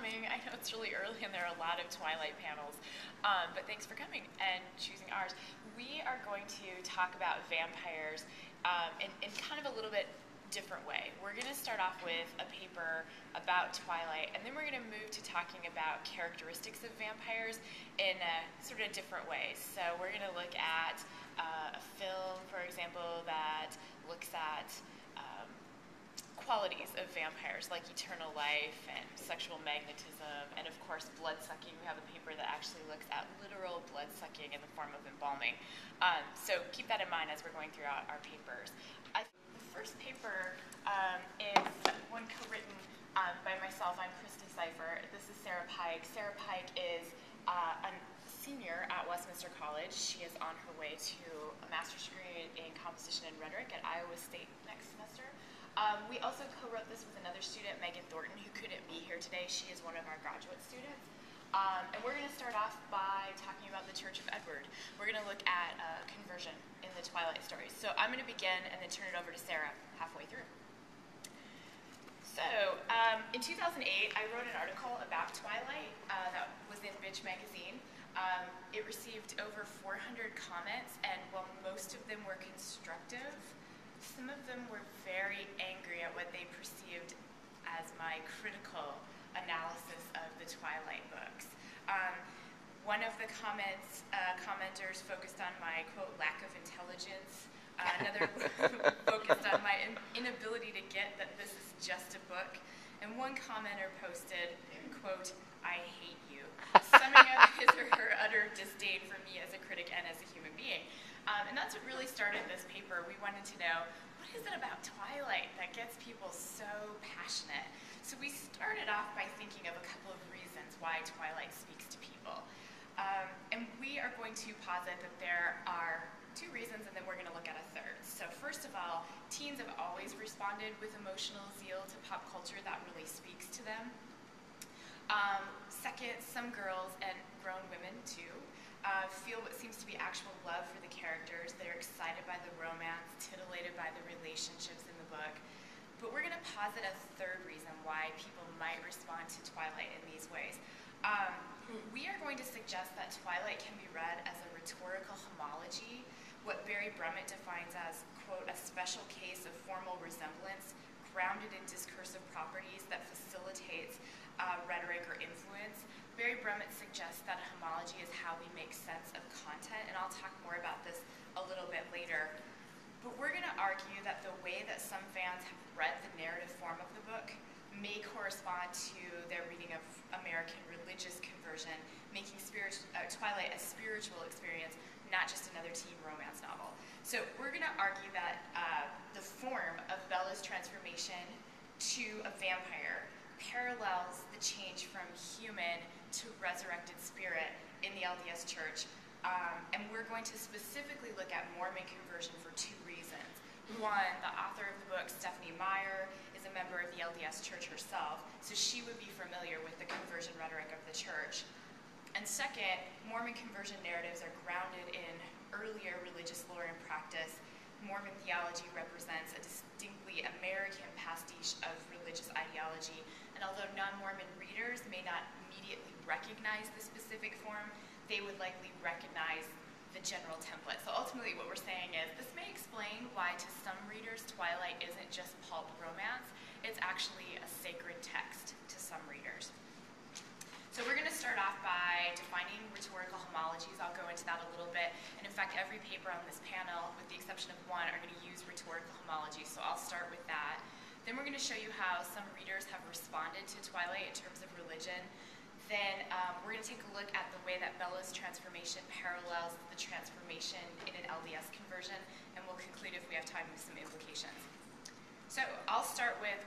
coming. I know it's really early and there are a lot of Twilight panels, but thanks for coming and choosing ours. We are going to talk about vampires in kind of a little bit different way. We're going to start off with a paper about Twilight, and then we're going to move to talking about characteristics of vampires in a sort of different ways. So we're going to look at a film, for example, that looks at qualities of vampires like eternal life and sexual magnetism, and of course blood-sucking. We have a paper that actually looks at literal blood-sucking in the form of embalming. So keep that in mind as we're going through our papers. The first paper is one co-written by myself. I'm Christy Siefert. This is Sarah Pike. Sarah Pike is a senior at Westminster College. She is on her way to a master's degree in composition and rhetoric at Iowa State next semester. We also co-wrote this with another student, Megan Thornton, who couldn't be here today. She is one of our graduate students. And we're going to start off by talking about the Church of Edward. We're going to look at conversion in the Twilight stories. So I'm going to begin and then turn it over to Sarah halfway through. So in 2008, I wrote an article about Twilight that was in Bitch magazine. It received over 400 comments, and while most of them were constructive, some of them were very angry at what they perceived as my critical analysis of the Twilight books. One of the commenters focused on my, quote, lack of intelligence. Another focused on my inability to get that this is just a book. And one commenter posted, quote, I hate you, summing up his or her utter disdain for me as a critic and as a human being. And that's what really started this paper. We wanted to know, what is it about Twilight that gets people so passionate? So we started off by thinking of a couple of reasons why Twilight speaks to people. And we are going to posit that there are two reasons, and then we're going to look at a third. So first of all, teens have always responded with emotional zeal to pop culture that really speaks to them. Second, some girls, and grown women too, feel what seems to be actual love for the characters. They're excited by the romance, titillated by the relationships in the book. But we're going to posit a third reason why people might respond to Twilight in these ways. We are going to suggest that Twilight can be read as a rhetorical homology, what Barry Brummett defines as, quote, a special case of formal resemblance grounded in discursive properties that facilitates rhetoric or influence. Barry Brummett suggests that a homology is how we make sense of content, and I'll talk more about this a little bit later. But we're going to argue that the way that some fans have read the narrative form of the book may correspond to their reading of American religious conversion, making Twilight a spiritual experience, not just another teen romance novel. So we're going to argue that the form of Bella's transformation to a vampire parallels the change from human to resurrected spirit in the LDS Church. And we're going to specifically look at Mormon conversion for two reasons. One, the author of the book, Stephanie Meyer, is a member of the LDS Church herself, so she would be familiar with the conversion rhetoric of the church. And second, Mormon conversion narratives are grounded in earlier religious lore and practice. Mormon theology represents a distinctly American pastiche of religious ideology, and although non-Mormon readers may not immediately recognize the specific form, they would likely recognize the general template. So ultimately what we're saying is this may explain why to some readers Twilight isn't just pulp romance, it's actually a sacred text to some readers. So we're going to start off by defining rhetorical homologies. I'll go into that a little bit. And in fact, every paper on this panel, with the exception of one, are going to use rhetorical homologies. So I'll start with that. Then we're going to show you how some readers have responded to Twilight in terms of religion. Then we're going to take a look at the way that Bella's transformation parallels the transformation in an LDS conversion. And we'll conclude, if we have time, with some implications. So I'll start with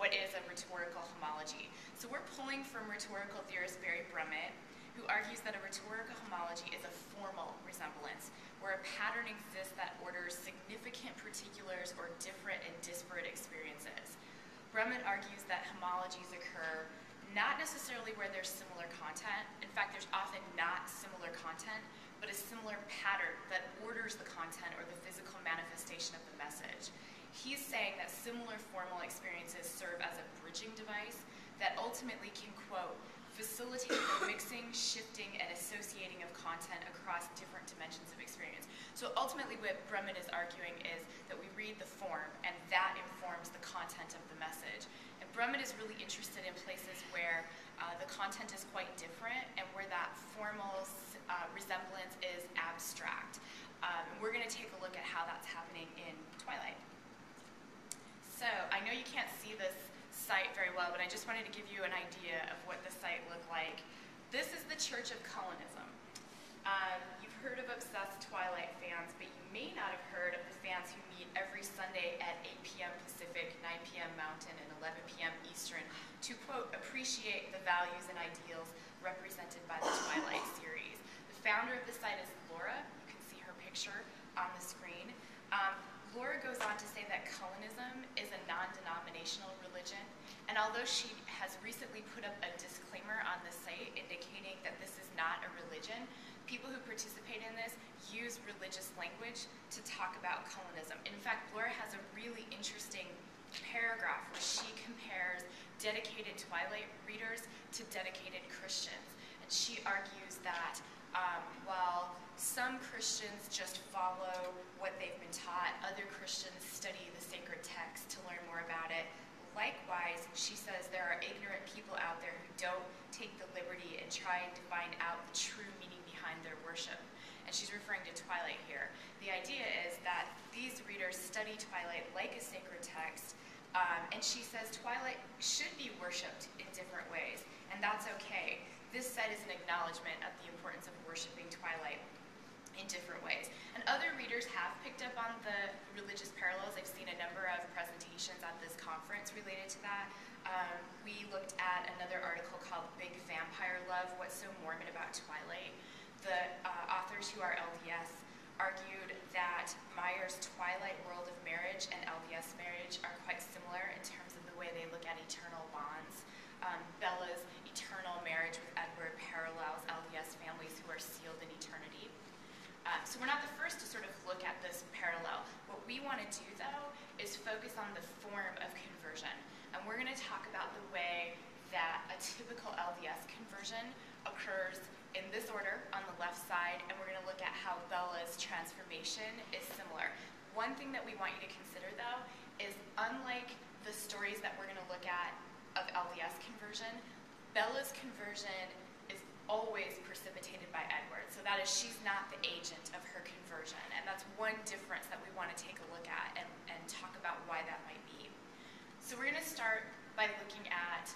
what is a rhetorical homology. So we're pulling from rhetorical theorist Barry Brummett, who argues that a rhetorical homology is a formal resemblance, where a pattern exists that orders significant particulars or different and disparate experiences. Brummett argues that homologies occur not necessarily where there's similar content. In fact, there's often not similar content, but a similar pattern that orders the content or the physical manifestation of the message. He's saying that similar formal experiences serve as a bridging device that ultimately can, quote, facilitate the mixing, shifting, and associating of content across different dimensions of experience. So ultimately what Brumman is arguing is that we read the form, and that informs the content of the message. And Brumman is really interested in places where the content is quite different and where that formal resemblance is abstract. And we're going to take a look at how that's happening in Twilight. So I know you can't see this site very well, but I just wanted to give you an idea of what the site looked like. This is the Church of Colonism. You've heard of obsessed Twilight fans, but you may not have heard of the fans who meet every Sunday at 8 p.m. Pacific, 9 p.m. Mountain, and 11 p.m. Eastern to, quote, appreciate the values and ideals represented by the Twilight series. The founder of the site is Laura. You can see her picture on the screen. Laura goes on to say that Colonism is a non-denominational religion, and although she has recently put up a disclaimer on the site indicating that this is not a religion, people who participate in this use religious language to talk about Colonism. In fact, Laura has a really interesting paragraph where she compares dedicated Twilight readers to dedicated Christians, and she argues that while some Christians just follow what they've been taught, other Christians study the sacred text to learn more about it. Likewise, she says there are ignorant people out there who don't take the liberty in trying to find out the true meaning behind their worship. And she's referring to Twilight here. The idea is that these readers study Twilight like a sacred text, and she says Twilight should be worshipped in different ways, and that's okay. This site is an acknowledgement of the importance of worshiping Twilight in different ways. And other readers have picked up on the religious parallels. I've seen a number of presentations at this conference related to that. We looked at another article called Big Vampire Love, What's So Mormon About Twilight? The authors who are LDS argued that Meyer's Twilight world of marriage and LDS marriage are quite similar in terms of the way they look at eternal bonds. Bella's eternal marriage with Edward parallels LDS families who are sealed in eternity. So we're not the first to sort of look at this parallel. What we want to do, though, is focus on the form of conversion. And we're going to talk about the way that a typical LDS conversion occurs in this order on the left side, and we're going to look at how Bella's transformation is similar. One thing that we want you to consider, though, is unlike the stories that we're going to look at of LDS conversion, Bella's conversion is always precipitated by Edward. So that is, she's not the agent of her conversion. And that's one difference that we want to take a look at and talk about why that might be. So we're going to start by looking at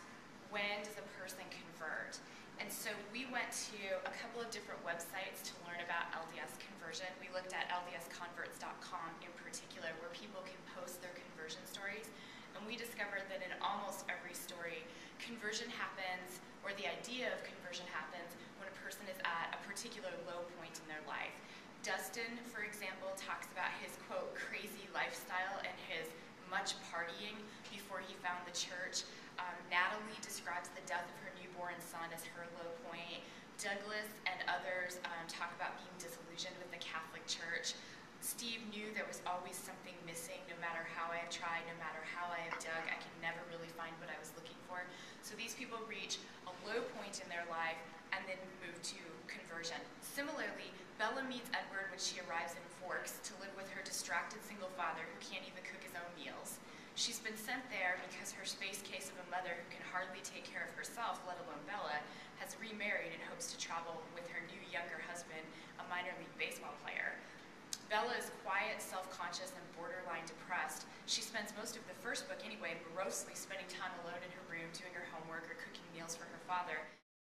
when does a person convert. And so we went to a couple of different websites to learn about LDS conversion. We looked at ldsconverts.com in particular, where people can post their conversion stories. And we discovered that in almost every story, conversion happens, or the idea of conversion happens, when a person is at a particular low point in their life. Dustin, for example, talks about his, quote, crazy lifestyle and his much partying before he found the church. Natalie describes the death of her newborn son as her low point. Douglas and others talk about being disillusioned with the Catholic Church. Steve knew there was always something missing, no matter how I have tried, no matter how I have dug, I can never really find what I was looking for. So these people reach a low point in their life and then move to conversion. Similarly, Bella meets Edward when she arrives in Forks to live with her distracted single father who can't even cook his own meals. She's been sent there because her space case of a mother who can hardly take care of herself, let alone Bella, has remarried and hopes to travel with her new younger husband, a minor league baseball player. Bella is quiet, self-conscious, and borderline depressed. She spends most of the first book anyway, morosely spending time alone in her room, doing her homework or cooking meals for her father.